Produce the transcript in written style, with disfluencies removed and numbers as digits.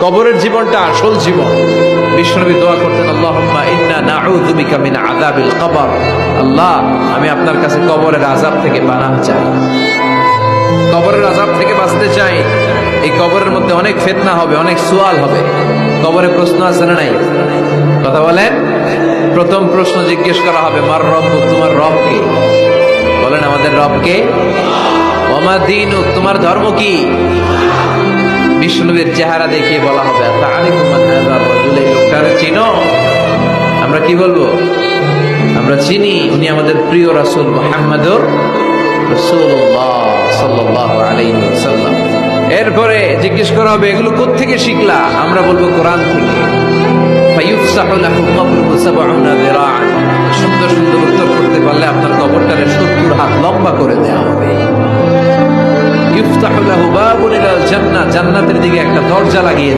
কবরের জীবনটা আসল জীবন। বিশ্বনবী দোয়া করতেন, আল্লাহুম্মা ইন্না নাউযু বিকা মিন আযাবিল কবর। আল্লাহ, আমি আপনার কাছে কবরের আযাব থেকে পানাহ চাই, কবরের আযাব থেকে বাঁচতে চাই। এই কবরের মধ্যে অনেক ফিতনা হবে, অনেক সুয়াল হবে। কবরে প্রশ্ন আছে না নাই? কথা বলেন। প্রথম প্রশ্ন জিজ্ঞেস করা হবে, মার রব্বুক, তোমার রব কে? বলেন, আমাদের রব কে? ওয়া মা দীনুক, তোমার ধর্ম কি? বিষ্ণুবীর চেহারা দেখিয়ে বলা হবে, তাআরিফু মান হাযা রাজুল, এই লোকটারে চিনো? আমরা কি বলবো? আমরা চিনি, উনি আমাদের প্রিয় রাসূল মুহাম্মদুর রাসূলুল্লাহ সাল্লাল্লাহু আলাইহি ওয়াসাল্লাম। এরপরে জিজ্ঞেস করা হবে, এগুলো কোত্থেকে শিখলা? আমরা বলবো, কোরআন থেকে। ফায়ুফসাহু লাহু কবরুহু ৭০ যিরাআন। সুন্দর সুন্দর উত্তর করতে পারলে আপনার কবরটারে ৭০ হাত লম্বা করে দেওয়া হবে। ইফতাহু লাহু বাবুন ইলাল জান্নাহ, জান্নাতের দিকে একটা দরজা লাগিয়ে